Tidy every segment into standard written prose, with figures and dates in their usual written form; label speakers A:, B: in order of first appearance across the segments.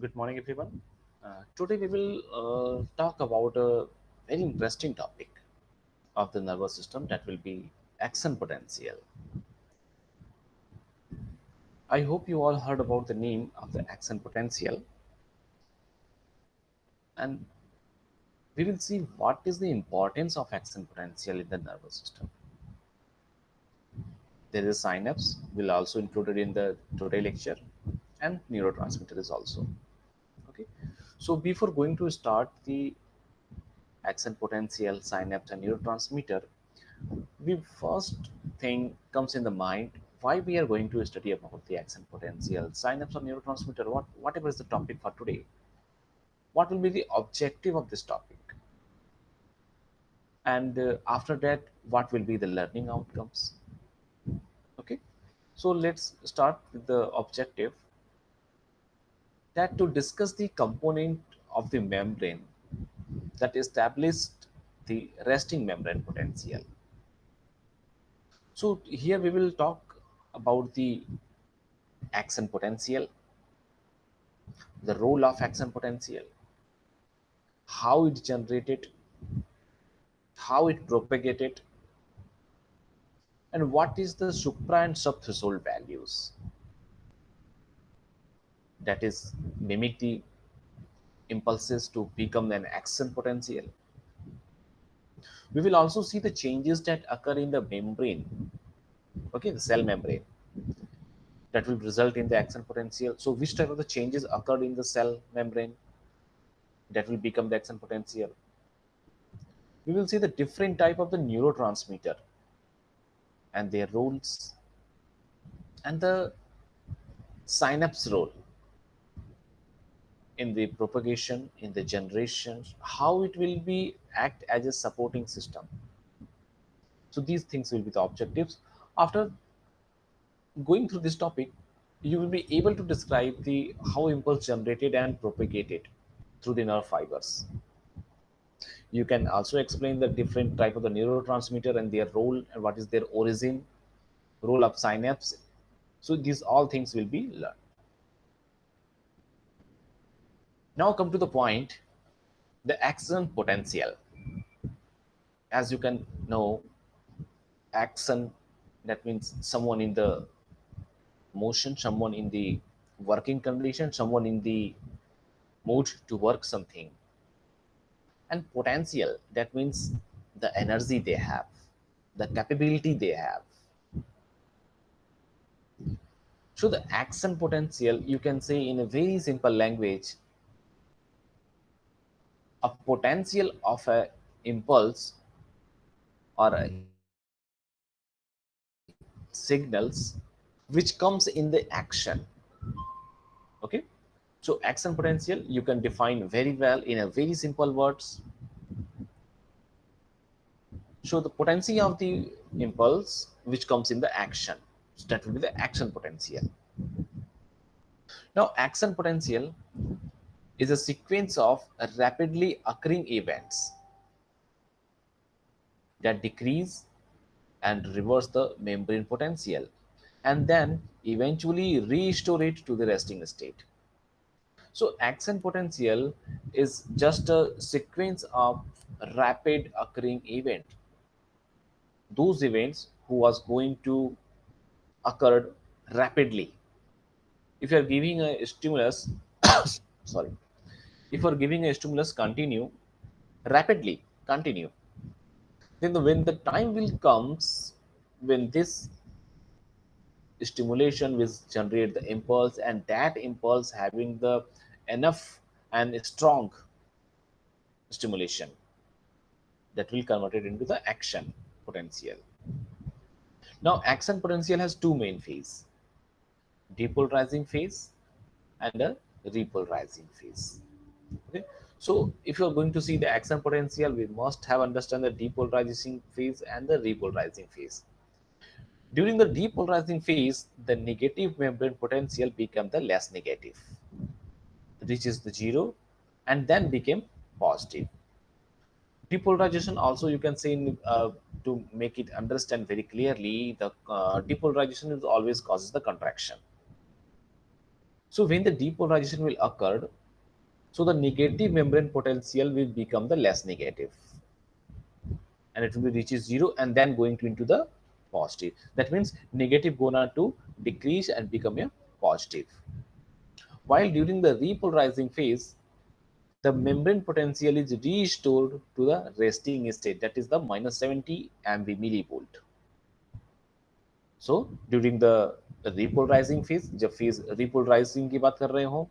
A: Good morning, everyone. Today we will talk about a very interesting topic of the nervous system that will be action potential. I hope you all heard about the name of the action potential, and we will see what is the importance of action potential in the nervous system. There is synapse, will also included in the today lecture, and neurotransmitter is also. Okay, so before going to start the action potential, synapse, and neurotransmitter, the first thing comes in the mind why we are going to study about the action potential, synapse, or neurotransmitter, whatever is the topic for today. What will be the objective of this topic? And after that, what will be the learning outcomes? Okay, so let's start with the objective, that to discuss the component of the membrane that established the resting membrane potential. So here we will talk about the action potential, the role of action potential, how it generated, how it propagated, and what is the supra and subthreshold values that is mimic the impulses to become an action potential. We will also see the changes that occur in the membrane, okay, the cell membrane, that will result in the action potential. So which type of the changes occurred in the cell membrane that will become the action potential. We will see the different type of the neurotransmitter and their roles, and the synapse role in the propagation, in the generation, how it will be act as a supporting system. So these things will be the objectives. After going through this topic, you will be able to describe the how impulse generated and propagated through the nerve fibers. You can also explain the different type of the neurotransmitter and their role and what is their origin, role of synapse. So these all things will be learned. Now come to the point, the action potential. As you can know, action, that means someone in the motion, someone in the working condition, someone in the mood to work something. And potential, that means the energy they have, the capability they have. So the action potential, you can say in a very simple language, a potential of a impulse or a signals which comes in the action. Okay, so action potential you can define very well in a very simple words. So the potency of the impulse which comes in the action, so that will be the action potential. Now action potential is a sequence of rapidly occurring events that decrease and reverse the membrane potential and then eventually restore it to the resting state. So action potential is just a sequence of rapid occurring event. Those events who was going to occur rapidly. If you are giving a stimulus, sorry, if you are giving a stimulus continue rapidly, continue, then when the time will comes when this stimulation will generate the impulse, and that impulse having the enough and strong stimulation, that will convert it into the action potential. Now action potential has two main phases, depolarizing phase and a repolarizing phase. Okay, so if you are going to see the action potential, we must have understand the depolarizing phase and the repolarizing phase. During the depolarizing phase, the negative membrane potential become the less negative, reaches the zero, and then became positive. Depolarization also you can say to make it understand very clearly, the depolarization is always causes the contraction. So when the depolarization will occur, so the negative membrane potential will become the less negative, and it will be reaches zero and then going to into the positive. That means negative gonna to decrease and become a positive. While during the repolarizing phase, the membrane potential is restored to the resting state, that is the minus 70 MV millivolt. So during the repolarizing phase, जब phase repolarizing की बात कर रहे हो,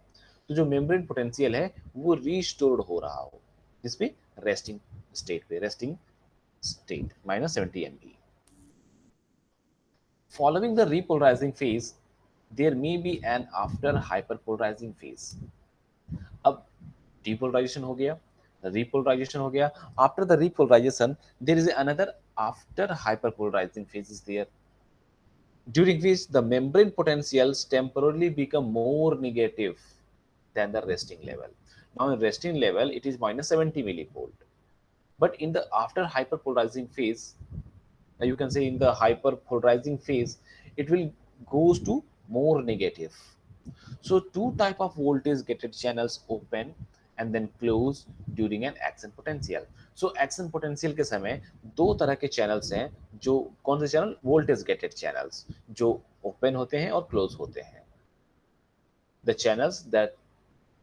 A: तो जो membrane potential है वो restored हो रहा हो, जिसपे resting state पे, resting state minus 70 MV. Following the repolarizing phase, there may be an after hyperpolarizing phase. अब depolarization हो गया, repolarization हो गया. After the repolarization, there is another after hyperpolarizing phase is there, during which the membrane potentials temporarily become more negative than the resting level. Now in resting level, it is minus 70 millivolt. But in the after hyperpolarizing phase, you can say in the hyperpolarizing phase, it will goes to more negative. So two type of voltage gated channels open and then close during an action potential. So action potential के समय दो तरह के channels हैं, जो कौन से channel, voltage gated channels, जो open होते हैं और close होते हैं. The channels that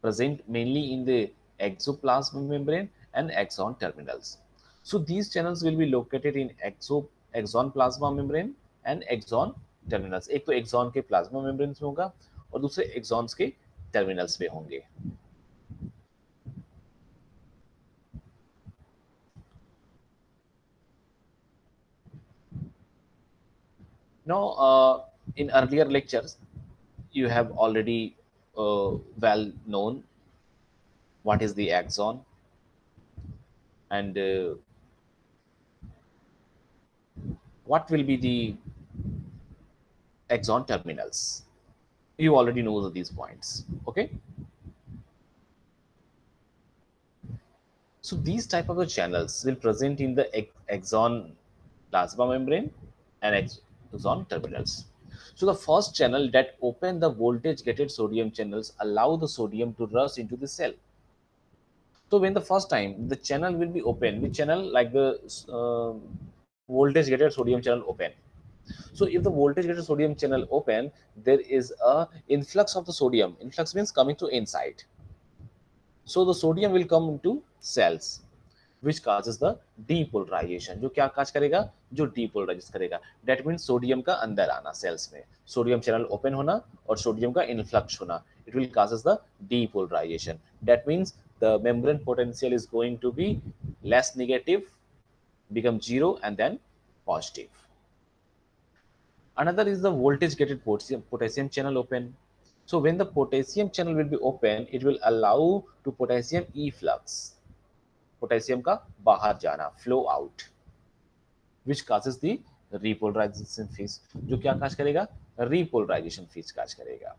A: present mainly in the exoplasm membrane and axon terminals. So these channels will be located in axon plasma membrane and axon terminals. एक तो axon के plasma membranes में होगा और दूसरे axons के terminals पे होंगे. Now, in earlier lectures, you have already well known what is the axon and what will be the axon terminals. You already know these points. Okay. So these type of the channels will present in the axon plasma membrane and axon terminals. So the first channel that open the voltage gated sodium channels allow the sodium to rush into the cell. So when the first time the channel will be open, the channel like the voltage gated sodium channel open. So if the voltage gated sodium channel open, there is a influx of the sodium. Influx means coming to inside. So the sodium will come into cells, which causes the depolarization. जो क्या काज करेगा, जो depolarize करेगा. That means sodium का अंदर आना sales में, sodium channel open होना और सोडियम का इन्फ्लक्स होना. It will causes the depolarization. That means the membrane potential is going to be less negative, become zero, and then positive. Another is the voltage gated potassium channel open. So when the potassium channel will be open, it will allow to potassium efflux, potassium का बाहर जाना, flow out, which causes the repolarization phase. जो क्या काज करेगा, repolarization phase काज करेगा.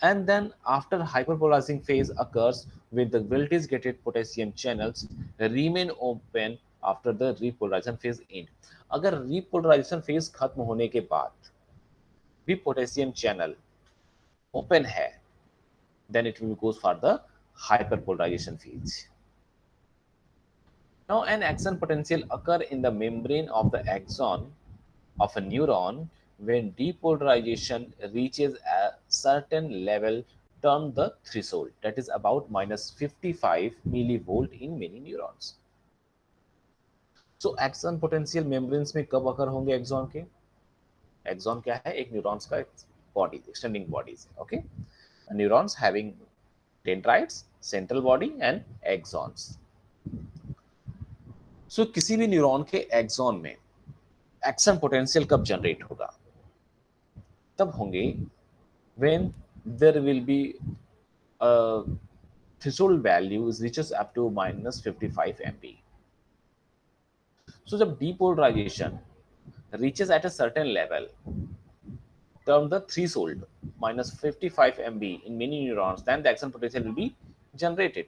A: And then after hyperpolarizing phase occurs when the voltage gated potassium channels remain open after the repolarization phase end. अगर repolarization phase खत्म होने के बाद भी potassium channel open है, then it will goes for the hyperpolarization phase. Now an axon potential occur in the membrane of the axon of a neuron when depolarization reaches a certain level termed the threshold, that is about minus 55 millivolt in many neurons. So axon potential membranes में कब occur होंगे axon के? Axon क्या है? एक neurons का body, extending bodies. Okay, neurons having dendrites, central body and axons. So किसी भी न्यूरॉन के एक्सॉन में एक्शन पोटेंशियल कब जनरेट होगा? तब होंगे when there will be a threshold value is reaches up to minus 55 MB. So जब depolarization reaches at a certain level, term the threshold minus 55 MB in many neurons, then the action potential will be generated.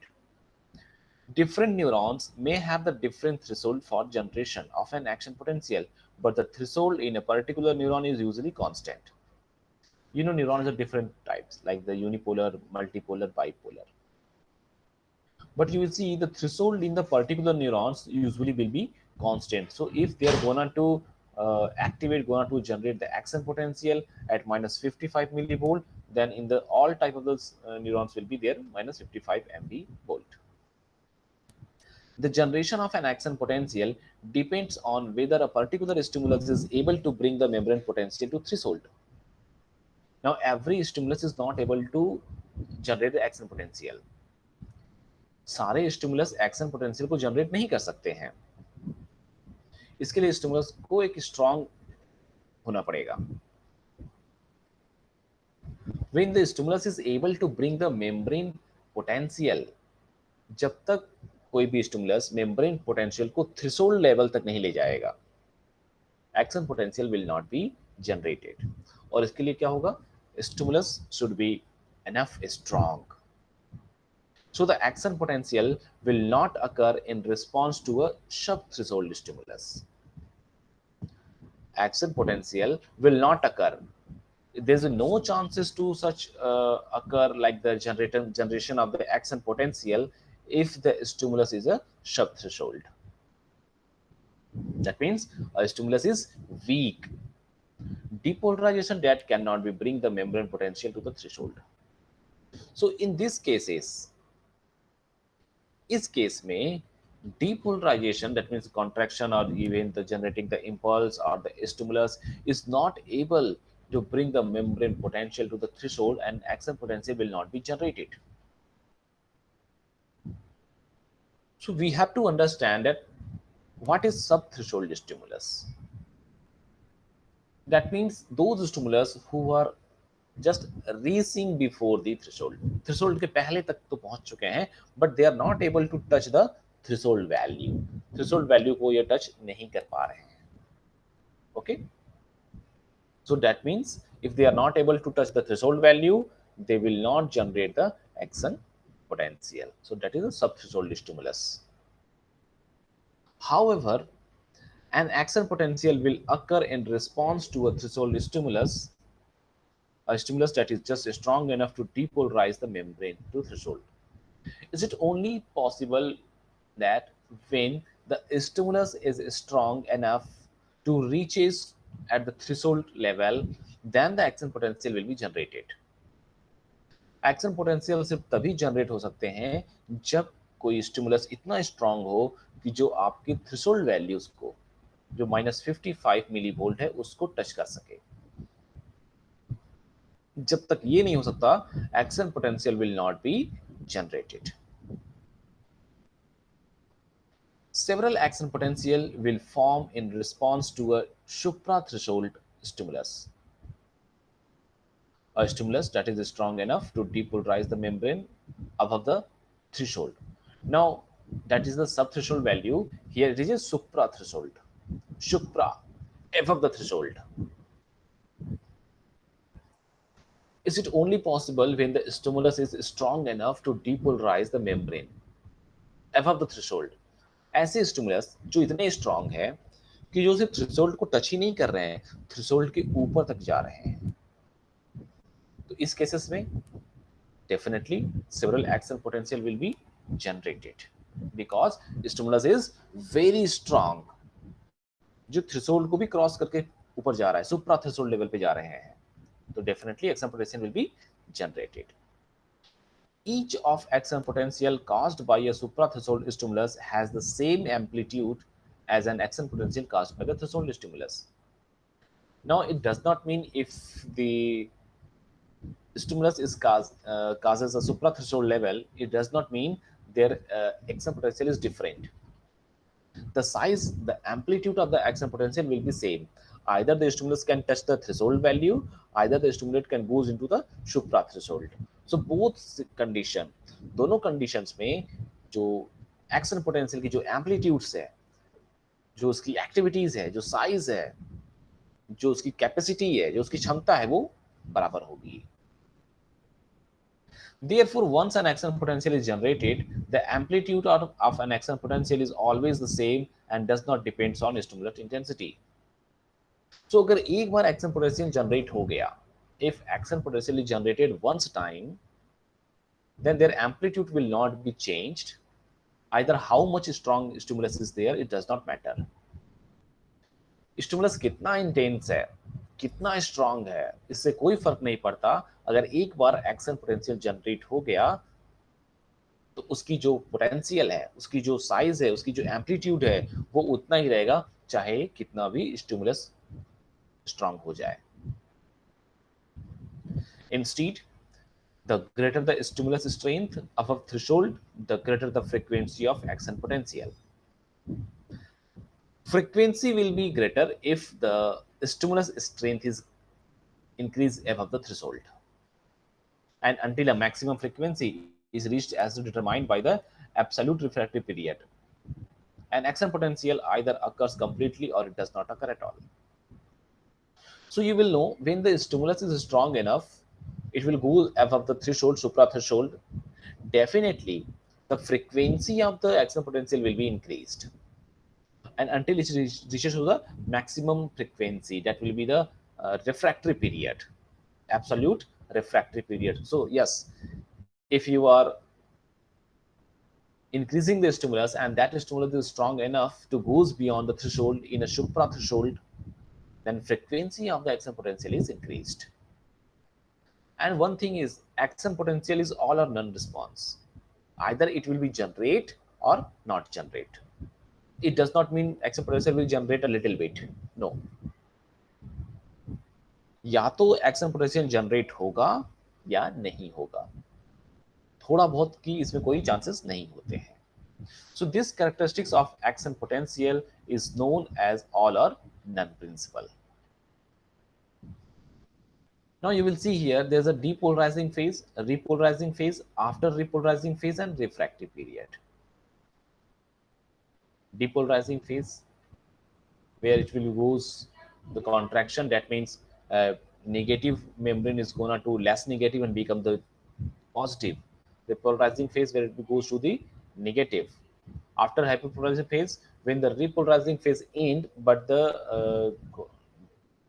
A: Different neurons may have the different threshold for generation of an action potential, but the threshold in a particular neuron is usually constant. You know, neurons are different types, like the unipolar, multipolar, bipolar. But you will see the threshold in the particular neurons usually will be constant. So if they are going to going to generate the action potential at minus 55 millivolt, then in the all type of those neurons will be there minus 55 MV volt. The generation of an action potential depends on whether a particular stimulus is able to bring the membrane potential to threshold. Now, every stimulus is not able to generate the action potential. सारे stimulus action potential को generate नहीं कर सकते हैं. इसके लिए stimulus को एक स्ट्रांग होना पड़ेगा. When the stimulus is able to bring the membrane potential, जब तक कोई भी स्टिमुलस मेम्ब्रेन पोटेंशियल को थ्रेशोल्ड लेवल तक नहीं ले जाएगा, action potential will not be generated. और इसके लिए क्या होगा? Stimulus should be enough strong. So the action potential will not occur in response to a sub-threshold stimulus. Action potential will not occur. There's no chances to such occur like the generation of the action potential if the stimulus is a sub-threshold. That means a stimulus is weak. Depolarization that cannot be bring the membrane potential to the threshold. So in these cases, इस case में depolarization, that means contraction or even the generating the impulse or the stimulus, is not able to bring the membrane potential to the threshold, and action potential will not be generated. So we have to understand that what is sub-threshold stimulus. That means those stimulus who are just reaching before the threshold. Threshold के पहले तक तो पहुंच चुके हैं, but they are not able to touch the threshold value. Threshold value को ये touch नहीं कर पा रहे हैं. Okay? So that means if they are not able to touch the threshold value, they will not generate the action potential. So that is a sub-threshold stimulus. However, an action potential will occur in response to a threshold stimulus, a stimulus that is just strong enough to depolarize the membrane to threshold. Is it only possible that when the stimulus is strong enough to reaches at the threshold level, then the action potential will be generated? Action potential सिर्फ तभी generate हो सकते हैं जब कोई stimulus इतना strong हो कि जो आपके थ्रेशोल्ड वैल्यूज को, जो माइनस 55 मिली वोल्ट है, उसको टच कर सके. जब तक ये नहीं हो सकता, action potential will not be generated. Several action potential will form in response to a suprathreshold stimulus. A stimulus that is strong enough to depolarize the membrane above the threshold. Now, that is the subthreshold value. Here it is a suprathreshold. Supra, above the threshold. Is it only possible when the stimulus is strong enough to depolarize the membrane above the threshold? ऐसे stimulus जो इतने strong है कि जो सिर्फ threshold को touch ही नहीं कर रहे हैं, थ्रेशोल्ड के ऊपर तक जा रहे हैं, तो इस केसेस में definitely several action potential will be generated because stimulus is very strong, जो थ्रेशोल्ड को भी क्रॉस करके ऊपर जा रहा है, सुप्रा थ्रेशोल्ड लेवल पे जा रहे हैं, तो definitely action potential will be generated. Each of action potential caused by a suprathreshold stimulus has the same amplitude as an action potential caused by the threshold stimulus. Now, it does not mean if the stimulus is causes a suprathreshold level, it does not mean their action potential is different. The size, the amplitude of the action potential will be same. Either the stimulus can touch the threshold value, either the stimulus can goes into the suprathreshold. So both condition, दोनों conditions में जो action potential की जो amplitudes है, जो उसकी activities है, जो size है, जो उसकी capacity है, जो उसकी क्षमता है, वो बराबर होगी. Therefore, once an action potential is generated, the amplitude of an action potential is always the same and does not depend on stimulant intensity. So, अगर एक बार action potential generate हो गया, if action potential is generated once time, then their amplitude will not be changed. Either how much strong stimulus is there, it does not matter. Stimulus कितना intense है, कितना strong है, इससे कोई फर्क नहीं पड़ता. अगर एक बार एक्शन पोटेंशियल जनरेट हो गया तो उसकी जो पोटेंशियल है, उसकी जो साइज है, उसकी जो एम्पलीट्यूड है, वो उतना ही रहेगा चाहे कितना भी स्टिमुलस स्ट्रांग हो जाए. Instead, the greater the stimulus strength above threshold, the greater the frequency of action potential. Frequency will be greater if the stimulus strength is increased above the threshold, and until a maximum frequency is reached as determined by the absolute refractive period. An action potential either occurs completely or it does not occur at all. So you will know when the stimulus is strong enough, it will go above the threshold, supra threshold. Definitely, the frequency of the action potential will be increased, and until it reaches to the maximum frequency, that will be the refractory period, absolute refractory period. So yes, if you are increasing the stimulus and that stimulus is strong enough to goes beyond the threshold in a supra threshold, then frequency of the action potential is increased. And one thing is, action potential is all or none response. Either it will be generate or not generate. It does not mean action potential will generate a little bit. No. या तो action potential generate होगा या नहीं होगा. थोड़ा बहुत की इसमें कोई चांसेस नहीं होते हैं. So this characteristics of action potential is known as all or none principle. Now you will see here there's a depolarizing phase, a repolarizing phase, after repolarizing phase, and refractive period. Depolarizing phase, where it will goes the contraction, that means negative membrane is gonna to less negative and become the positive. The polarizing phase where it goes to the negative. After hyperpolarizing phase, when the repolarizing phase end, but the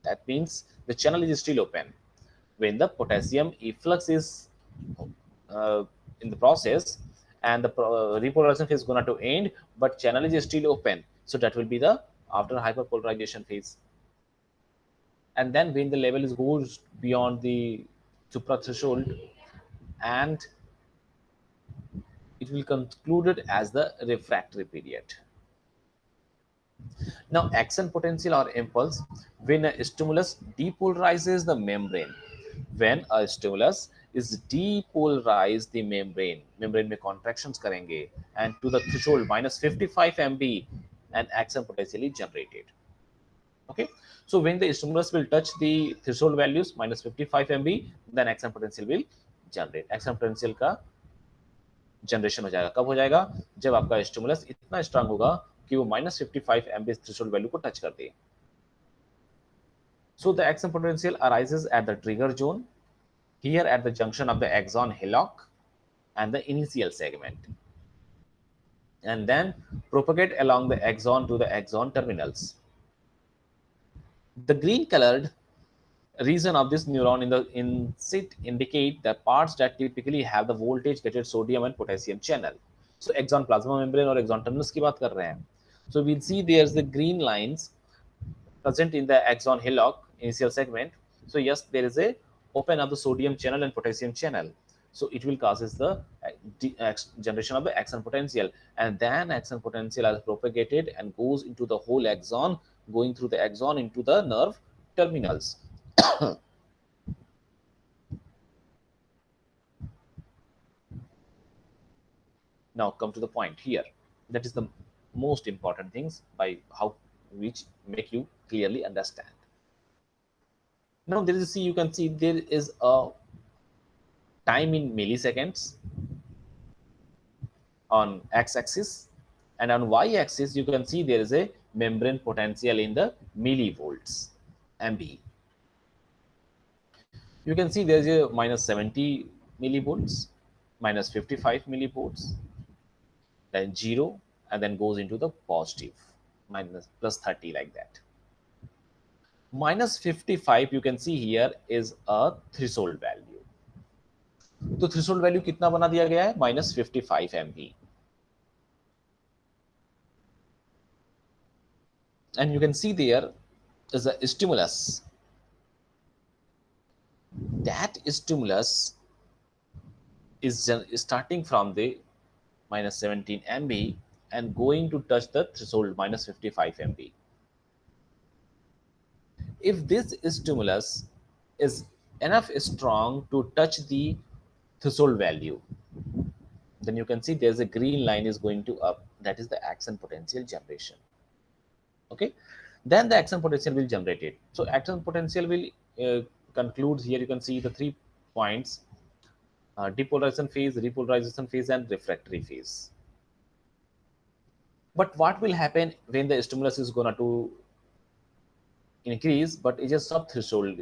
A: that means the channel is still open. When the potassium efflux is in the process and the repolarization phase is going to end, but channel is still open, so that will be the after hyperpolarization phase. And then when the level is goes beyond the supra threshold, and it will concluded as the refractory period. Now, action potential or impulse, when a stimulus depolarizes the membrane. When a stimulus is depolarize the membrane, membrane में contractions करेंगे, and to the threshold minus 55 MB, an action potential is generated. Okay, so when the stimulus will touch the threshold values minus 55 MB, then action potential will generate. Action potential का generation हो जाएगा. कब हो जाएगा? जब आपका stimulus इतना strong होगा कि वो minus 55 MB थ्रेशोल्ड वैल्यू को टच कर दे. So the action potential arises at the trigger zone, here at the junction of the axon hillock and the initial segment, and then propagate along the axon to the axon terminals. The green colored region of this neuron in the inset indicate the parts that typically have the voltage gated sodium and potassium channel. So axon plasma membrane or axon terminals की बात कर रहे हैं. So we'll see there's the green lines present in the axon hillock initial segment. So yes, there is a open of the sodium channel and potassium channel. So it will causes the generation of the action potential, and then action potential is propagated and goes into the whole axon, going through the axon into the nerve terminals. Now come to the point here. That is the most important things by how which make you clearly understand. Now there is, see, you can see there is a time in milliseconds on x-axis, and on y-axis you can see there is a membrane potential in the millivolts MB. You can see there is a minus 70 millivolts, minus 55 millivolts, then 0, and then goes into the positive, minus plus 30, like that. -55 you can see here is a threshold value. तो threshold value कितना बना दिया गया है? -55 MV. And you can see there is a stimulus. That stimulus is starting from the -17 MV and going to touch the threshold -55 MV. If this stimulus is enough strong to touch the threshold value, then you can see there's a green line is going to up. That is the action potential generation. Okay, then the action potential will generate it. So action potential will concludes here. You can see the 3 points: depolarization phase, repolarization phase, and refractory phase. But what will happen when the stimulus is gonna to increase, but it is sub threshold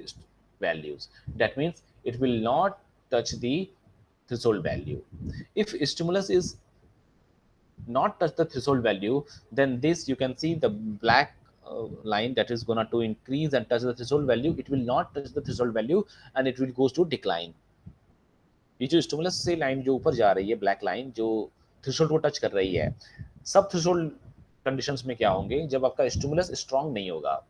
A: values? That means it will not touch the threshold value. If stimulus is not touch the threshold value, then this you can see the black line that is gonna to increase and touch the threshold value. It will not touch the threshold value and it will goes to decline. ये जो stimulus से line जो ऊपर जा रही है, black line जो threshold को टच कर रही है, सब थ्रेशोल्ड कंडीशंस में क्या होंगे? जब आपका स्टिमुलस स्ट्रांग नहीं होगा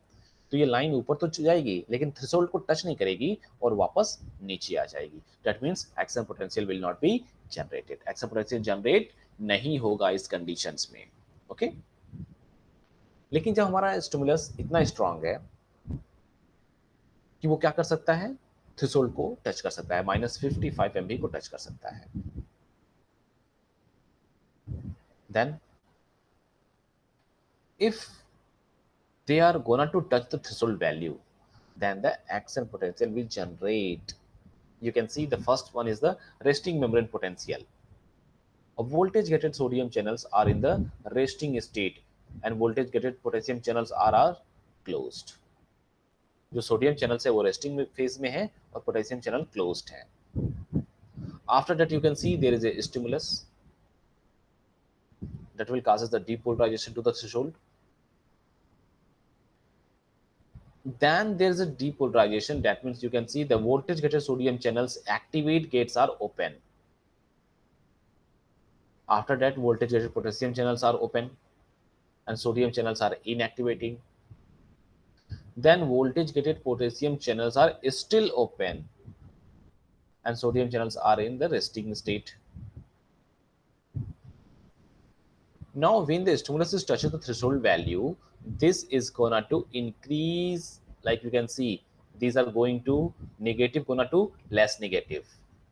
A: तो ये लाइन ऊपर तो जाएगी लेकिन थ्रेशोल्ड को टच नहीं करेगी और वापस नीचे आ जाएगी. That means action potential will not be generated. Action potential generate नहीं होगा इस कंडीशंस में. ओके, लेकिन जब हमारा स्टिमुलस इतना स्ट्रांग है कि वो क्या कर सकता है? थ्रेशोल्ड को टच कर सकता है, -55 MV को टच कर सकता है. Then if they are gonna to touch the threshold value, then the action potential will generate. You can see the first one is the resting membrane potential. Voltage gated sodium channels are in the resting state and voltage gated potassium channels are closed. जो sodium channels है वो resting phase में है और potassium channel closed है. After that you can see there is a stimulus that will causes the depolarization to the threshold. Then there is a depolarization. That means you can see the voltage gated sodium channels activate gates are open. After that voltage gated potassium channels are open and sodium channels are inactivating. Then voltage gated potassium channels are still open and sodium channels are in the resting state. Now when the stimulus is touches the threshold value, this is gonna to increase. Like you can see these are going to negative gonna to less negative.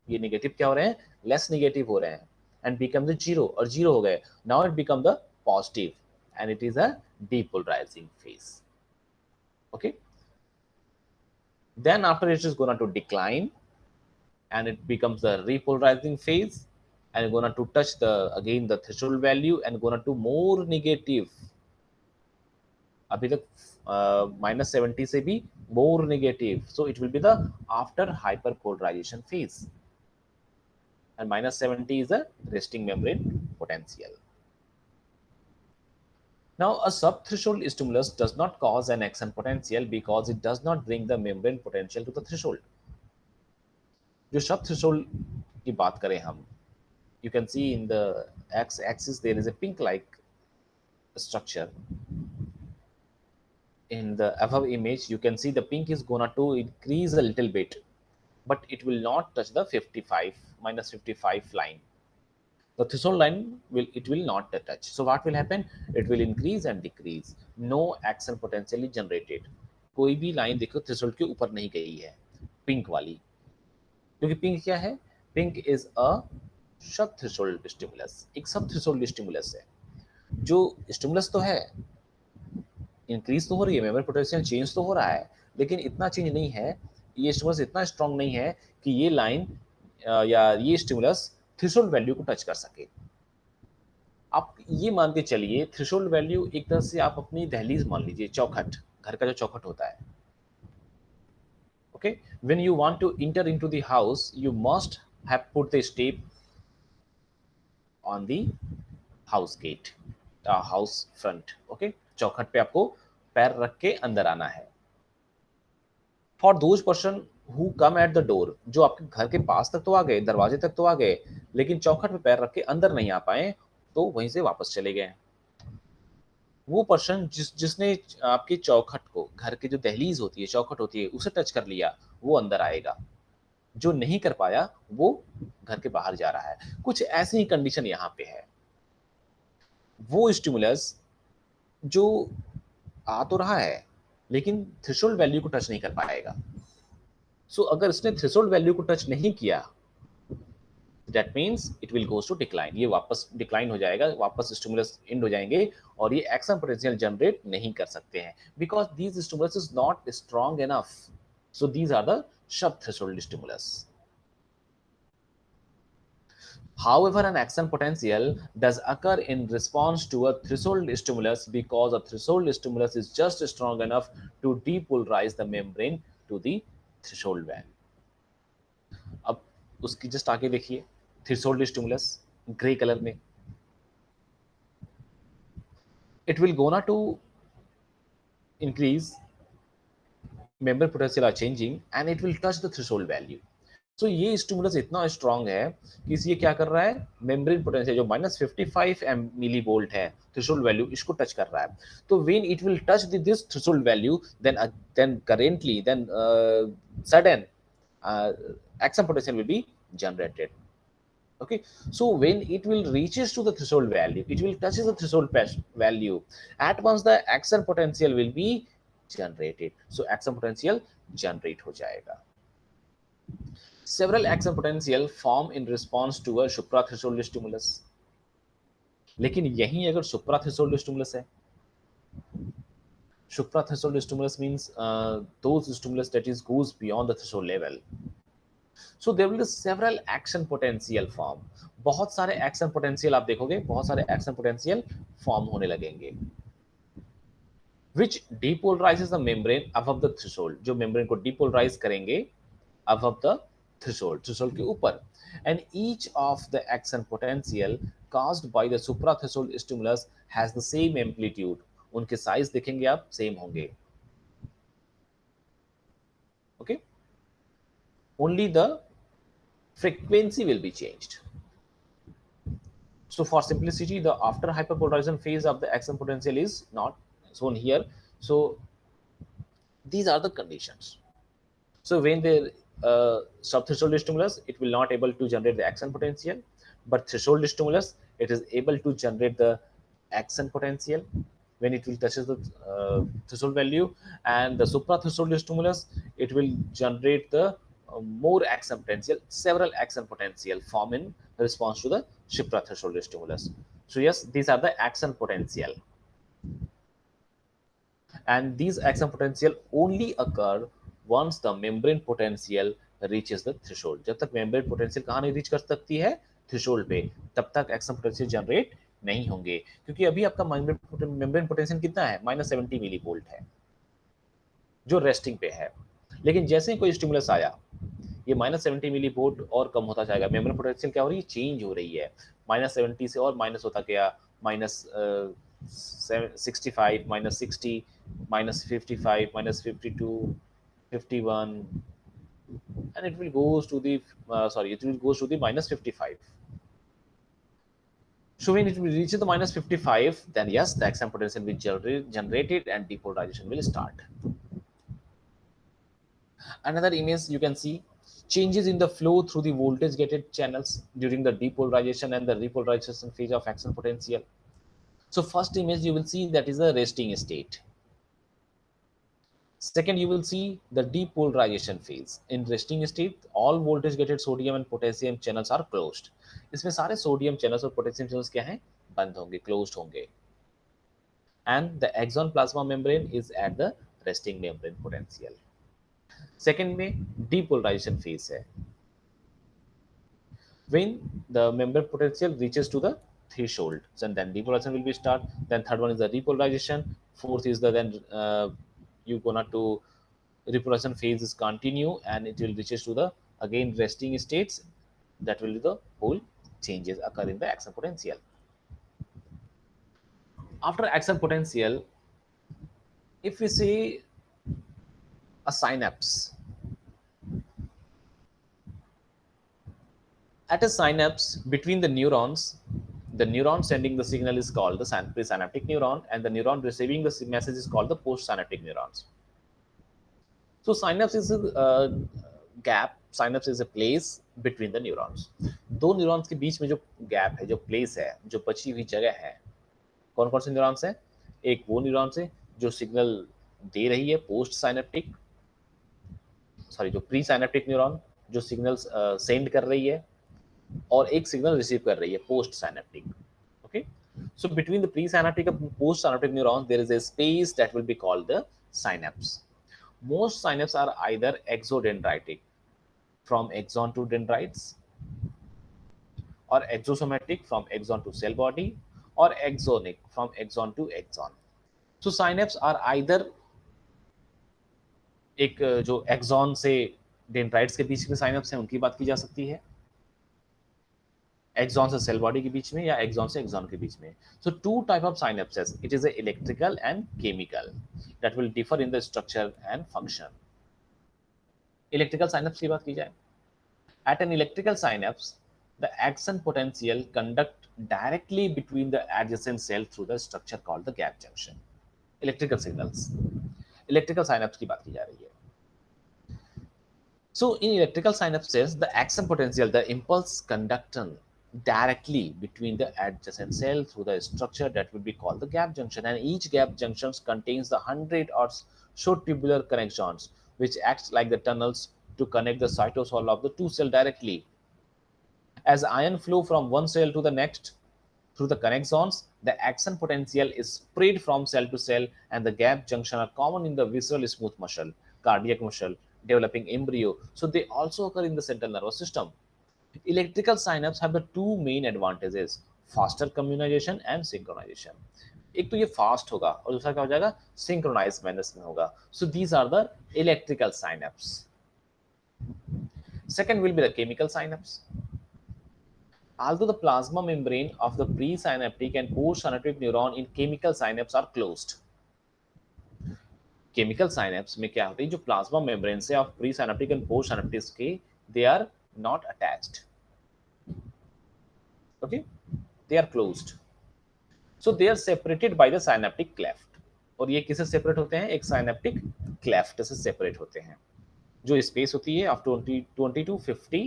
A: ये negative क्या हो रहे हैं? Less negative हो रहे हैं and become the zero और zero हो गए. Now it become the positive and it is a depolarizing phase. Okay, then after it is gonna to decline and it becomes the repolarizing phase and gonna to touch the again the threshold value and gonna to more negative. अभी तक -70 से भी more negative, so it will be the after hyperpolarization phase and -70 is a resting membrane potential. Now a subthreshold stimulus does not cause an action potential because it does not bring the membrane potential to the threshold. जो subthreshold की बात करें हम, you can see in the x-axis there is a pink like structure. In the above image you can see the pink is gonna to increase a little bit but it will not touch the 55 -55 line. The threshold line will not touch. So what will happen? It will increase and decrease. No action potentially generated. कोई भी line देखो threshold के ऊपर नहीं गई है, pink वाली. क्योंकि पिंक क्या है? पिंक इज अ सब थ्रेशोल्ड स्टिमुलस. एक सब थ्रेशोल्ड स्टिमुलस है. जो स्टिमुलस तो है, इंक्रीज तो हो रही है, मेमोरी पोटेंशियल चेंज तो हो रहा है, लेकिन इतना चेंज नहीं है, ये स्टिमुलस इतना स्ट्रांग नहीं है कि ये लाइन या ये स्टिमुलस थ्रेशोल्ड वैल्यू को टच कर सके. आप ये मान के चलिए थ्रेशोल्ड वैल्यू एक तरह से आप अपनी दहलीज मान लीजिए, चौखट, घर का जो चौखट होता है. Okay, when you want to enter into the house you must have put the step on the house gate, house front. Okay, चौखट पे आपको पैर रख के अंदर आना है. For those person who come at the door, जो आपके घर के पास तक तो आ गए, दरवाजे तक तो आ गए, लेकिन चौखट पे पैर रख के अंदर नहीं आ पाए, तो वहीं से वापस चले गए। वो पर्सन जिसने आपकी चौखट को, घर की जो दहलीज होती है, चौखट होती है, उसे टच कर लिया, वो अंदर आएगा। जो नहीं कर पाया वो घर के बाहर जा रहा है। कुछ ऐसी ही कंडीशन यहाँ पे है। वो स्टिमुलस जो आ तो रहा है लेकिन थ्रेशोल्ड वैल्यू को टच नहीं कर पाएगा। सो अगर इसने थ्रेशोल्ड वैल्यू को टच नहीं किया, that means it will goes to decline, ये वापस डिक्लाइन हो जाएगा, वापस स्टिमुलस एंड हो जाएंगे और ये एक्शन पोटेंशियल जनरेट नहीं कर सकते हैं, because these stimulus is not strong enough. So these are the sub threshold stimulus. However, an action potential does occur in response to a threshold stimulus because a threshold stimulus is just strong enough to depolarize the membrane to the threshold value. अब उसकी just आगे देखिए, threshold stimulus grey colour में, it will gonna to increase, membrane potential are changing and it will touch the threshold value. So ये stimulus इतना strong है कि ये क्या कर रहा है, मेम्ब्रेन पोटेंशियल जो -55 मिली वोल्ट है थ्रेशोल्ड वैल्यू, इसको टच कर रहा है। तो when it will touch this threshold value, then currently then sudden action potential will be generated. Okay, so when it will reaches to the threshold value, it will touches the threshold value, at once the action potential will be generated. So action potential generate हो जाएगा। Several action potential form in response to a suprathreshold stimulus. लेकिन यहीं अगर suprathreshold stimulus है, suprathreshold stimulus means those stimulus that is goes beyond the threshold level. So there will be several action potential form. बहुत सारे action potential आप देखोगे, बहुत सारे action potential form होने लगेंगे, which depolarizes the membrane above the threshold, जो membrane को depolarize करेंगे above the threshold के ऊपर, and each of the action potential caused by the suprathreshold stimulus has the same amplitude. उनके साइज देखेंगे आप सेम होंगे। Okay, only the frequency will be changed. So for simplicity, the after hyperpolarization phase of the action potential is not shown here. So these are the conditions. So when the subthreshold stimulus, it will not able to generate the action potential, but threshold stimulus, it is able to generate the action potential when it will touches the threshold value, and the suprathreshold stimulus, it will generate the more action potential, several action potential form in response to the suprathreshold stimulus. So yes, these are the action potential, and these action potential only occur once the membrane potential reaches the threshold. जब तक membrane potential कहाँ नहीं reach कर सकती है, threshold पे, तब तक action potential generate नहीं होंगे, क्योंकि अभी आपका membrane potential कितना है, -70 मिली वोल्ट है, जो रेस्टिंग पे है। लेकिन जैसे ही कोई स्टिमुलस आया, ये -70 मिली वोल्ट और कम होता जाएगा, मेम्ब्रेन पोटेंशियल क्या हो रही है, चेंज हो रही है, -70 से और माइनस होता गया, -65, -60, -55, -52, 51, and it will goes to the it will goes to the -55. So when it will reach the -55, then yes, the action potential will generated and depolarization will start. Another image you can see changes in the flow through the voltage gated channels during the depolarization and the repolarization phase of action potential. So first image you will see that is a resting state. Second, you will see the depolarization phase. In resting state, all voltage gated sodium and potassium channels are closed. इसमें सारे sodium channels और potassium channels क्या हैं, बंद होंगे, closed होंगे. And the axon plasma membrane is at the resting membrane potential. Second में depolarization phase है. When the membrane potential reaches to the threshold, so then depolarization will be start. Then third one is the repolarization. Fourth is the then you gonna to repolarization phase is continue and it will reaches to the again resting states. That will be the whole changes occur in the action potential. After action potential, if we say A synapse. At a synapse between the neuron sending the signal is called the presynaptic neuron, and the neuron receiving the message is called the postsynaptic neurons. So synapse is a gap, synapse is a place between the neurons. दो neurons के बीच में जो gap है, जो place है, जो बची हुई जगह है, कौन कौन से न्यूरॉन्स हैं? एक वो न्यूरॉन्स है जो सिग्नल दे रही है पोस्ट साइनेप्टिक, सॉरी जो प्री साइनेप्टिक न्यूरॉन जो सिग्नल्स सेंड कर रही है, और एक सिग्नल रिसीव कर रही है post synaptic. Okay, so between the presynaptic and postsynaptic neurons there is a space that will be called the synapse. Most synapses are either exodendritic from axon to dendrites, or exosomatic from axon to cell body, or axonic from axon to axon. So synapse are either एक जो axon से dendrites के बीच में साइनप्स हैं उनकी बात की जा सकती है, एक्सॉन से सेल बॉडी के बीच में, या एक्सॉन से एक्सॉन के बीच में. So two type of synapses, it is electrical and chemical, that will differ in the structure and function. Electrical synapse की बात की जाए, at an electrical synapse the action potential conduct directly between the adjacent cell through the structure called the gap junction. Electrical signals, electrical synapse की बात की जा रही है. So in electrical synapses, the action potential, the impulse conductance directly between the adjacent cell through the structure that will be called the gap junction, and each gap junction contains the 100 or so tubular connections which acts like the tunnels to connect the cytosol of the two cell directly. As ion flow from one cell to the next through the connexons, the action potential is spread from cell to cell, and the gap junction are common in the visceral smooth muscle, cardiac muscle, developing embryo. So they also occur in the central nervous system. Electrical synapses have the two main advantages, faster communication and synchronization. एक तो ये fast होगा और दूसरा क्या हो जाएगा, synchronise manners में होगा. So these are the electrical synapse. Second will be the chemical synapse. Although the plasma membrane of the presynaptic and postsynaptic neuron in chemical synapse are closed, chemical synapse में क्या होता है, जो plasma membrane से of pre synaptic and post synaptics के, they are not attached. Okay, they are closed. So they are separated by the synaptic cleft. और ये किससे सेपरेट होते हैं, एक साइनेप्टिक क्लेफ्ट से सेपरेट होते हैं, जो स्पेस होती है ऑफ 20 to 50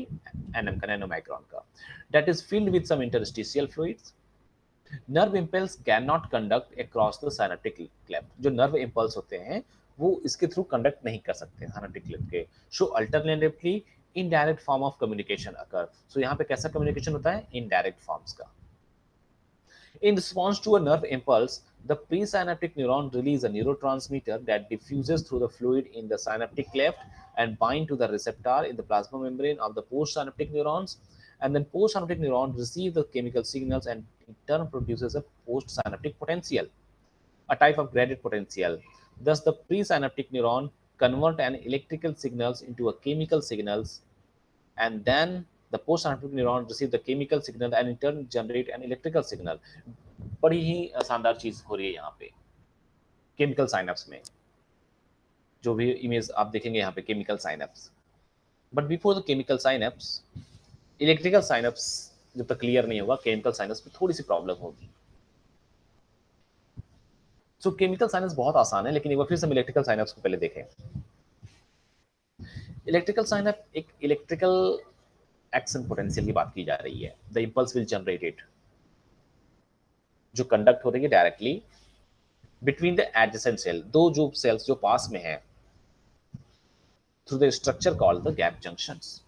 A: एनएम का, नैनोमाइक्रोन का, that is filled with some interstitial fluids. Nerve impulse can not conduct across the synaptic cleft. जो नर्व इम्पल्स होते हैं वो इसके थ्रू कंडक्ट नहीं कर सकते साइनेप्टिक क्लेफ्ट के. So alternatively indirect form of communication occur. So यहाँ पे कैसा कम्युनिकेशन होता है, इनडायरेक्ट फॉर्म्स का. In response to a nerve impulse, the presynaptic neuron releases a neurotransmitter that diffuses through the fluid in the synaptic cleft and bind to the receptor in the plasma membrane of the postsynaptic neurons. And then postsynaptic neuron receive the chemical signals and in turn produces a postsynaptic potential, a type of graded potential. Thus, the presynaptic neuron convert an electrical signals into a chemical signals, and then the postsynaptic neuron receive the chemical signal and in turn generate an electrical signal. बड़ी ही शानदार चीज हो रही है यहाँ पे chemical synapse में. जो भी इमेज आप देखेंगे यहाँ पे chemical synapse. But before the chemical synapse, electrical synapse जब तक क्लियर नहीं होगा, केमिकल साइनेप्स में थोड़ी सी प्रॉब्लम होगी. सो केमिकल साइनेप्स बहुत आसान है, लेकिन एक बार फिर से हम इलेक्ट्रिकल साइनेप्स को पहले देखें. इलेक्ट्रिकल साइनेप्स एक इलेक्ट्रिकल एक्शन पोटेंशियल की बात की जा रही है. द इंपल्स विल जनरेटेड, जो कंडक्ट हो रही है directly between the adjacent cell, दो जो सेल्स जो पास में है, through the structure called the gap junctions.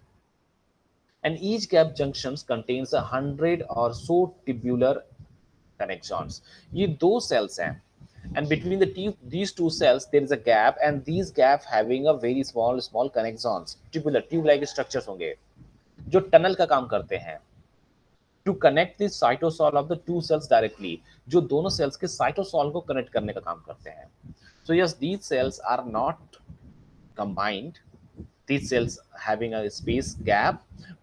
A: And each gap junctions contains 100 और सो ट्यूबुलर कनेक्शंस. ये दो सेल्स हैं, and between these two cells there is a gap, and these gap having a very small connections, tubular tube like structures होंगे जो tunnel का काम करते हैं to connect this cytosol of the two cells directly, जो दोनों sales के cytosol को कनेक्ट करने का काम करते हैं. So yes, these cells are not combined, these cells having a space gap,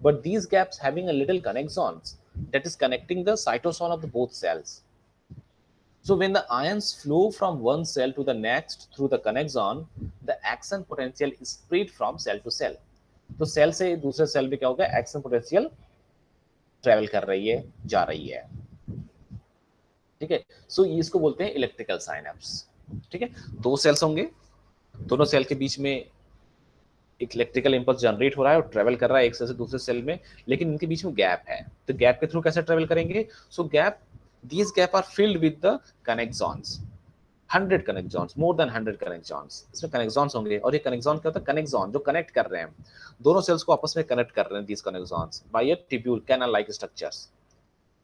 A: but these gaps having a little connections that is connecting the cytosol of the both cells. So when the ions flow from one cell to the next through the connexon, the action potential spread from cell to cell. तो cell से दूसरे cell में क्या होगा, action potential travel कर रही है, जा रही है। ठीक है, सो इसको बोलते हैं इलेक्ट्रिकल साइनेप्स। ठीक है, दो सेल्स होंगे, दोनों सेल के बीच में एक इलेक्ट्रिकल इंपल्स जनरेट हो रहा है और ट्रेवल कर रहा है एक सेल से दूसरे सेल में, लेकिन इनके बीच में गैप है। तो गैप के थ्रू कैसे ट्रेवल करेंगे? सो gap, these gap are filled with the connexons, 100 connexons, more than 100 connexons। इसमें connexons होंगे, और ये connexon क्या होता है? कनेक्सॉन जो कनेक्ट कर रहे हैं, दोनों सेल्स को आपस में कनेक्ट कर रहे हैं these connexons by a tubule canal like structures।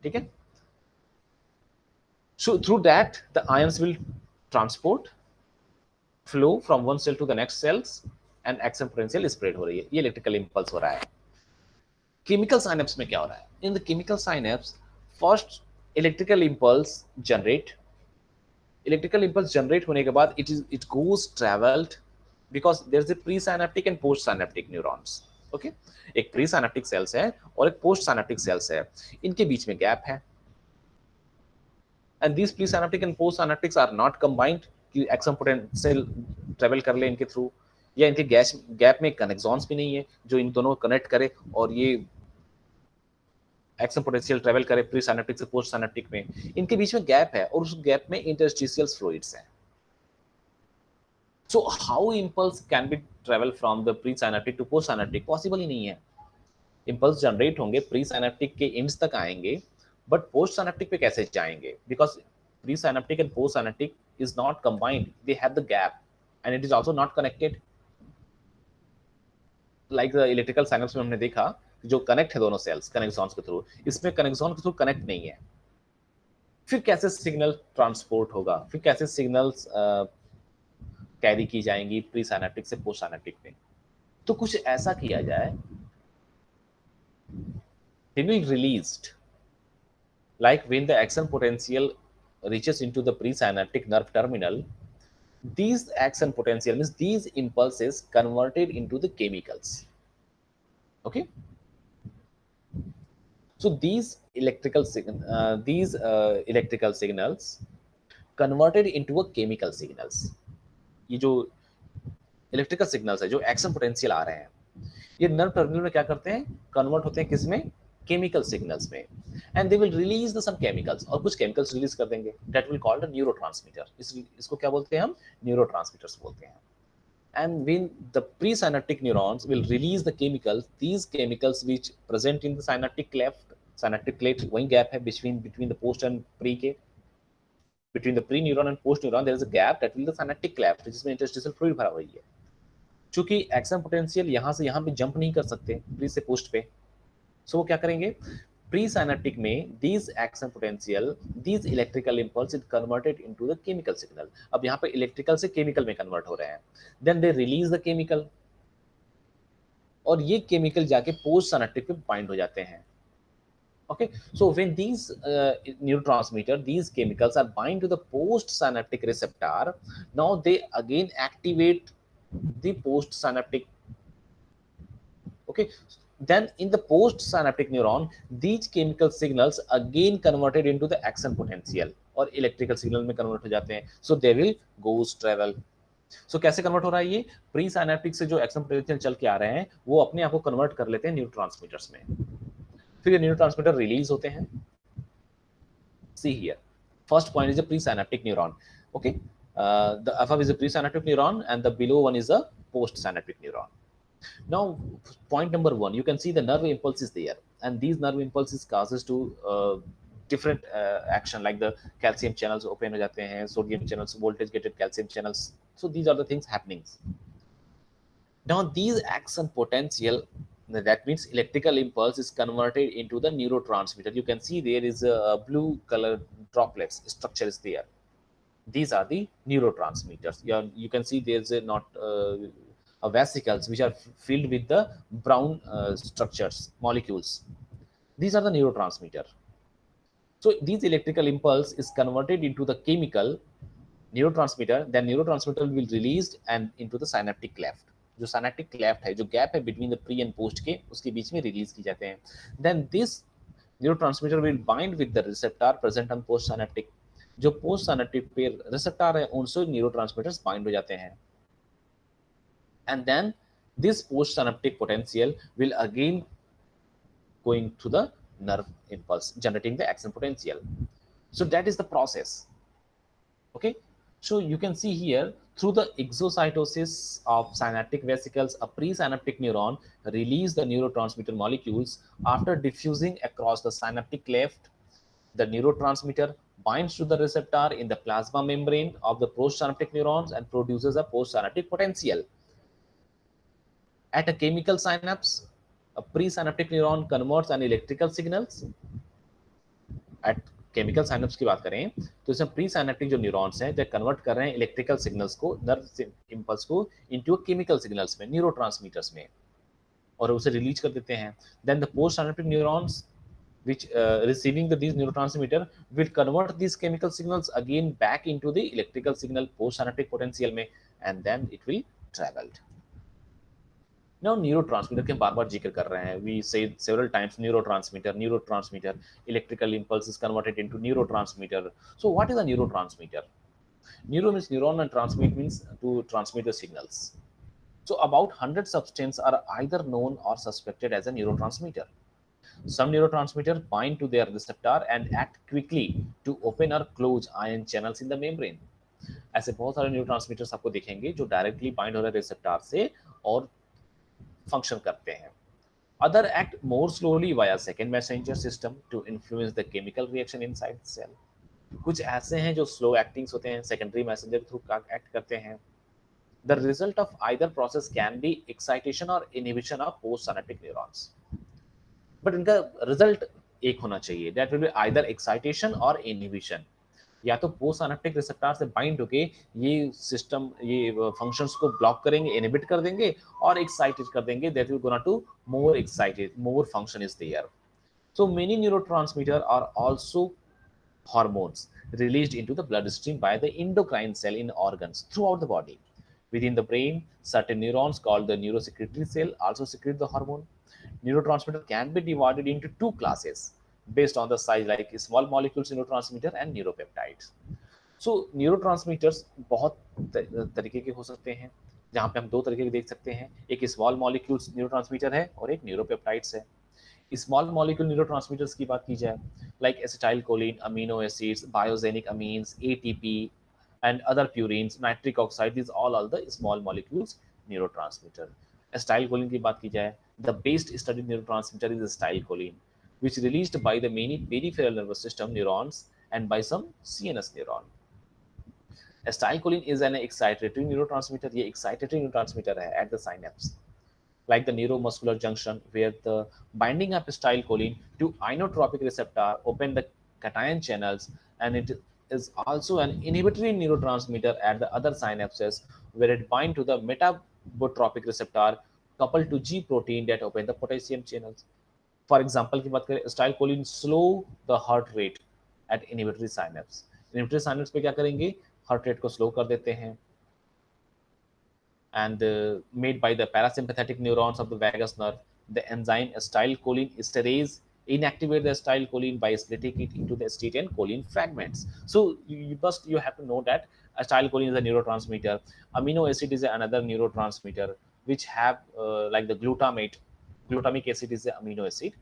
A: ठीक है, so through that the ions will transport, flow from one cell to the next cells and action potential spread हो रही है। ये इलेक्ट्रिकल इंपल्स हो रहा है। केमिकल साइनेप्स में क्या हो रहा है? In the chemical synapse, first electrical impulse generate, electrical impulse generate होने के बाद it goes travelled, because there is a pre synaptic and post synaptic neurons. Okay, एक प्री साइनेप्टिक सेल्स है और एक पोस्ट साइनेप्टिक सेल्स है, इनके बीच में गैप है, and these pre synaptic and post साइनेप्टिक्स are not combined कि एक्शन पोटेंशियल ट्रेवल कर ले इनके थ्रू, या इनके गैप में कनेक्सॉन्स भी नहीं है जो इन दोनों को कनेक्ट करे और ये एक्शन पोटेंशियल ट्रेवल करे प्री साइनेप्टिक से पोस्ट साइनेप्टिक में। इनके बीच में गैप है और उस गैप में इंटरस्टिशियल फ्लूइड्स हैं। So how impulse can be travel from the presynaptic to postsynaptic? Possible ही नहीं है। इंपल्स जनरेट होंगे, प्री साइनेप्टिक के एंड्स तक आएंगे, बट पोस्ट साइनेप्टिक पे कैसे जाएंगे? Because pre synaptic and post synaptic is not combined, they have the gap and it is also not connected. Like the electrical synapse में हमने देखा जो कनेक्ट है दोनों सेल्स कनेक्सॉन्स के थ्रू, इसमें कनेक्सॉन के थ्रू कनेक्ट नहीं है। फिर कैसे सिग्नल ट्रांसपोर्ट होगा? फिर कैसे सिग्नल्स कैरी की जाएंगी प्री साइनेप्टिक से पोस्ट साइनेप्टिक में? तो कुछ ऐसा किया जाए, they will released like when the action potential reaches into the presynaptic nerve terminal, these action potential means these impulses converted into the chemicals। okay, so these electrical signals converted into a chemical signals। ये जो electrical signals है जो action potential आ रहे हैं, ये nerve terminal में क्या करते हैं? कन्वर्ट होते हैं किसमें? केमिकल सिग्नल्स में, and they will release the some chemicals, और कुछ केमिकल्स रिलीज कर देंगे, that will called a neurotransmitter. इसको क्या बोलते हैं हम? न्यूरोट्रांसमीटर्स बोलते हैं। And when the presynaptic neurons will release the chemicals, these chemicals which present in the synaptic cleft, वही गैप है between the post and pre के, between the pre neuron and post neuron there is a gap that will the synaptic cleft जिसमें interstitial fluid भरा हुई है। चूंकि action potential यहाँ से यहाँ पे जंप नहीं कर सकते प्री से पोस्ट पे, सो वो क्या करेंगे? प्री साइनेप्टिक में these action potential, these electrical impulse is converted into the chemical signal। अब यहाँ पे इलेक्ट्रिकल से केमिकल में कन्वर्ट हो रहे हैं, then they release the chemical, और ये केमिकल जाके पोस्ट साइनेप्टिक पे बाइंड हो जाते हैं। okay, so when these neurotransmitter, these chemicals are bind to the post synaptic receptor, now they again activate the post synaptic। okay, then in the post synaptic neuron these chemical signals again converted into the action potential और electrical signal में convert हो जाते हैं, so they will goes travel। so कैसे convert हो रहा है? ये प्री साइनेप्टिक से जो एक्शन पोटेंशियल चल के आ रहे हैं वो अपने आप को कन्वर्ट कर लेते हैं न्यूरोट्रांसमीटर्स में, फिर ये न्यूरोट्रांसमीटर रिलीज होते हैं। see here, first point is a presynaptic neuron। okay, the above is a presynaptic neuron and the below one is a postsynaptic neuron। now point number one, you can see the nerve impulse is there, and these nerve impulses causes to different action, like the calcium channels open हो जाते हैं, sodium channels, voltage gated calcium channels, so these are the things happening। now these action potential, that means electrical impulse is converted into the neurotransmitter। you can see there is a blue color droplets structure is there, these are the neurotransmitters। you can see there's a not vesicles which are filled with the brown structures, molecules, these are the neurotransmitter। so these electrical impulse is converted into the chemical neurotransmitter, then neurotransmitter will released and into the synaptic cleft। जो synaptic cleft है, जो gap है between the pre and post के, उसके बीच में release की जाते हैं। Then this neurotransmitter will bind with the receptor present on post synaptic. जो पोस्ट साइनेप्टिक पे रिसेप्टर है उनसे न्यूरोट्रांसमीटर्स बाइंड हो जाते हैं। and then this postsynaptic potential will again going to the nerve impulse, generating the action potential. So that is the process. Okay, so you can see here through the exocytosis of synaptic vesicles, a presynaptic neuron release the neurotransmitter molecules after diffusing across the synaptic cleft. The neurotransmitter binds to the receptor in the plasma membrane of the postsynaptic neurons and produces a postsynaptic potential. At a chemical synapse, a presynaptic neuron converts an electrical signals. At chemical synapse की बात करें तो इसमें pre synaptic जो neurons हैं वो convert कर रहे हैं इलेक्ट्रिकल सिग्नल्स को, नर्व इंपल्स को इनटू केमिकल सिग्नल्स में, न्यूरोट्रांसमीटर्स में, और उसे रिलीज कर देते हैं. Then the post synaptic neurons which receiving these neurotransmitter will convert these chemical signals again back into the electrical signal postsynaptic potential में, and then it will travel. Now neurotransmitter के बार बार जिक्र कर रहे हैं. We say several times neurotransmitter, electrical impulse is converted into neurotransmitter. So what is a neurotransmitter? Neuro means neuron and transmit means to transmit the signals. So about 100 substances are either known or suspected as a neurotransmitter. Some neurotransmitters bind to their receptor and act quickly to open or close ion channels in the membrane. ऐसे बहुत सारे neurotransmitters आपको दिखेंगे जो directly bind हो रहे हैं receptor से और फंक्शन करते हैं. Other act more slowly via second messenger system to influence the chemical reaction inside the cell. कुछ ऐसे हैं जो स्लो एक्टिंग्स होते हैं, सेकेंडरी मैसेंजर के थ्रू एक्ट करते हैं. The result of either process can be excitation or inhibition of postsynaptic neurons. But इनका रिजल्ट एक होना चाहिए, that will be either excitation or inhibition. या तो पोस्ट साइनेप्टिक रिसेप्टर से बाइंड होके ये सिस्टम ये फंक्शंस को ब्लॉक करेंगे, इनहिबिट कर देंगे और एक्साइटेड कर देंगे, that will gonna to more excited, more function is there. So many neurotransmitters are also hormones released into the bloodstream by the endocrine cell in organs throughout the body. Within the brain, certain neurons called the neurosecretory cell also secrete the hormone. Neurotransmitter can be divided into two classes based on the size, like small molecules neurotransmitter and neuropeptides. So neurotransmitters बहुत तरीके के हो सकते हैं, जहाँ पे हम दो तरीके के देख सकते हैं. एक स्मॉल मॉलिक्यूल्स न्यूरोट्रांसमीटर है और एक न्यूरोपेप्टाइड्स है. स्मॉल मॉलिक्यूल न्यूरोट्रांसमीटर्स की बात की जाए, like acetylcholine, amino acids, biogenic amines, ATP and other purines, nitric oxide, these all are the small molecules neurotransmitter. Acetylcholine की बात की जाए, the best studied neurotransmitter is acetylcholine, which released by the many peripheral nervous system neurons and by some CNS neuron. Acetylcholine is an excitatory neurotransmitter. ये excitatory neurotransmitter है at the synapse, like the neuromuscular junction, where the binding of acetylcholine to inotropic receptor open the cation channels, and it is also an inhibitory neurotransmitter at the other synapses, where it binds to the metabotropic receptor coupled to G protein that open the potassium channels. For example की बात करें, acetylcholine slow the heart rate at inhibitory synapse. Inhibitory synapse पे क्या करेंगे, heart rate को slow कर देते हैं, and made by the parasympathetic neurons of the vagus nerve. The enzyme acetylcholine esterase inactivate the acetylcholine by splitting it into the acetylcholine fragments. So you have to know that acetylcholine is a neurotransmitter. Amino acid is another neurotransmitter which have like the glutamic acid is the amino acid.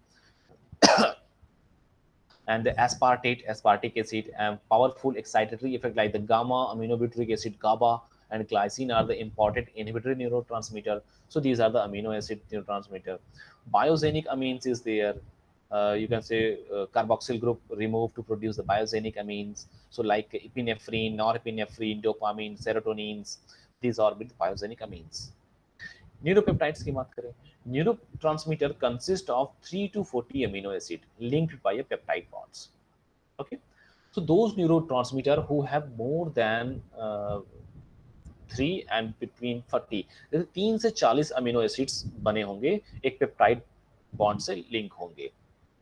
A: And the aspartic acid, and powerful excitatory effect like the gamma aminobutyric acid, GABA, and glycine are the important inhibitory neurotransmitter. So these are the amino acid neurotransmitter. Biogenic amines is there. You can say carboxyl group removed to produce the biogenic amines. So like epinephrine, norepinephrine, dopamine, serotonins, these are with biogenic amines. Neuropeptides की बात करें, neurotransmitter consist of 3 to 40 amino acid linked by a peptide bonds. Okay, so those neurotransmitter who have more than 3 and between 40, जैसे 3 से 40 amino acids बने होंगे, एक peptide bond से link होंगे,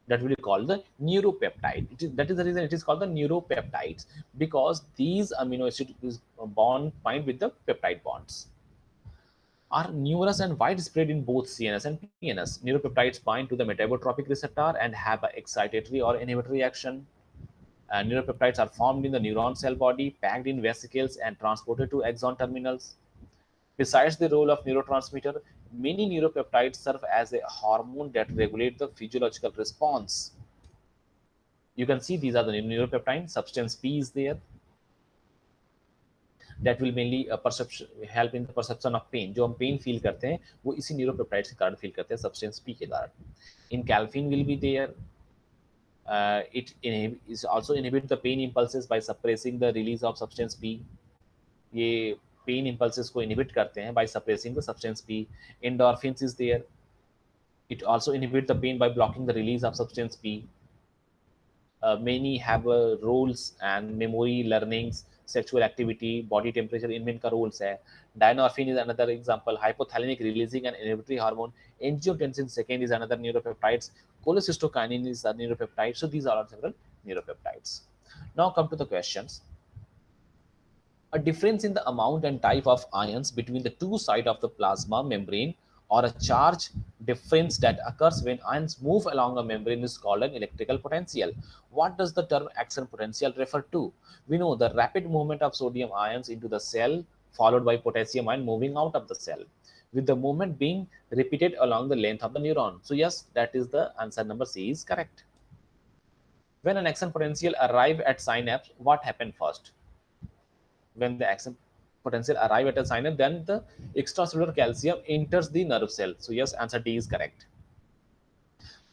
A: that will be called the neuropeptide. That is the reason it is called the neuropeptides, because these amino acids bind with the peptide bonds. Are numerous and widespread in both CNS and PNS. Neuropeptides bind to the metabotropic receptor and have an excitatory or inhibitory action. Neuropeptides are formed in the neuron cell body, packed in vesicles, and transported to axon terminals. Besides the role of neurotransmitter, many neuropeptides serve as a hormone that regulate the physiological response. You can see these are the neuropeptide. Substance P is there, that will mainly perception help in the perception of pain. जो हम pain feel करते हैं वो इसी neuropeptide के कारण feel करते हैं, सब्सटेंस पी के कारण. Enkephalin will be there. It is also inhibit the pain impulses by suppressing the release of substance P. ये पेन impulses को inhibit करते हैं by suppressing the substance P. Endorphins is there. It also inhibit the pain by blocking the release of substance P. Many have roles and memory, learnings, sexual activity, body temperature इनमें इनका roles है. Dynorphin is another example. Hypothalamic releasing an inhibitory hormone. Angiotensin second is another neuropeptides. Cholecystokinin is a neuropeptide. So these are several neuropeptides. Now come to the questions. A difference in the amount and type of ions between the two sides of the plasma membrane, or a charge difference that occurs when ions move along a membrane, is called an electrical potential. What does the term action potential refer to? We know the rapid movement of sodium ions into the cell followed by potassium ion moving out of the cell, with the movement being repeated along the length of the neuron. So yes, that is the answer. Number C is correct. When an action potential arrive at synapse, what happened first? When the action potential arrive at a synapse, then the extracellular calcium enters the nerve cell. So yes, answer D is correct.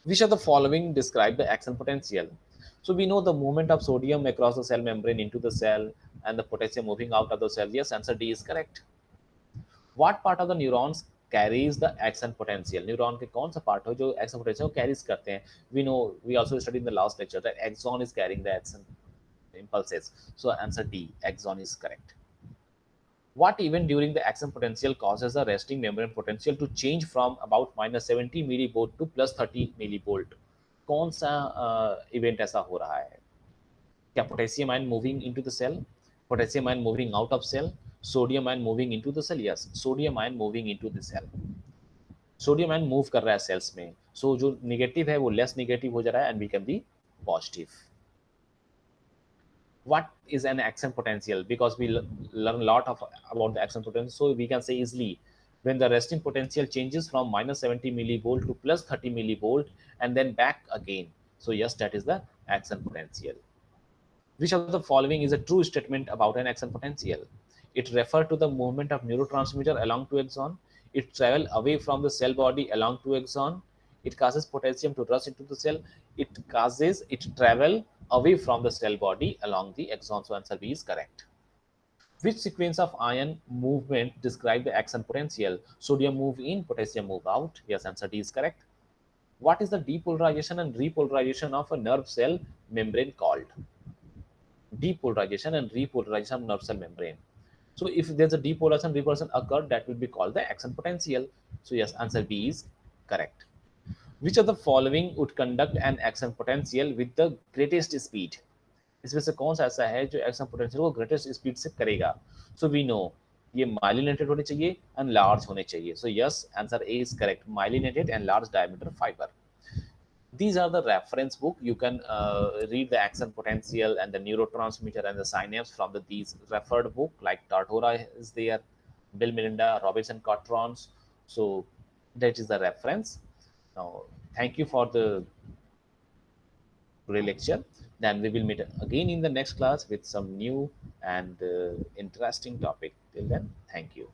A: Which of the following describe the action potential? So we know the movement of sodium across the cell membrane into the cell and the potassium moving out of the cell. Yes, answer D is correct. What part of the neurons carries the action potential? Neuron के कौन सा part हो जो action potential carries करते हैं? We know, we also studied in the last lecture that axon is carrying the action impulses. So answer D, axon is correct. What event during the action potential causes the resting membrane potential to change from about -70 millivolt to +30 millivolt? कौन सा event ऐसा हो रहा है? क्या potassium ion moving into the cell, potassium ion moving out of cell, sodium ion moving into the cell? Yes, sodium ion moving into the cell. Sodium ion move कर रहा है सेल्स में, सो जो नेगेटिव है वो लेस नेगेटिव हो जा रहा है and become the positive. What is an action potential? Because we learn a lot of about the action potential, so we can say easily when the resting potential changes from -70 millivolt to +30 millivolt and then back again. So yes, that is the action potential. Which of the following is a true statement about an action potential? It refers to the movement of neurotransmitter along to axon. It travel away from the cell body along to axon. It causes potassium to rush into the cell. It travel away from the cell body along the axon. So answer B is correct. Which sequence of ion movement describe the action potential? Sodium move in, potassium move out. Yes, answer D is correct. What is the depolarization and repolarization of a nerve cell membrane called? Depolarization and repolarization of nerve cell membrane. So if there's a depolarization, repolarization occurred, that will be called the action potential. So yes, answer B is correct. Which of the following would conduct an action potential with the greatest speed? इसमें से कौन सा ऐसा है जो action potential को greatest speed से करेगा? सो वी नो ये माइलिनेटेड होने चाहिए एंड लार्ज होने चाहिए. So yes, answer A is correct, myelinated and large diameter fibre. These are the reference book. You can read the action potential and the neurotransmitter and the synapse from these referred book, like Tartora is there, Bill Melinda, Robinson Cotrons. So that is the reference. Now, thank you for the today lecture. Then we will meet again in the next class with some new and interesting topic. Till then, thank you.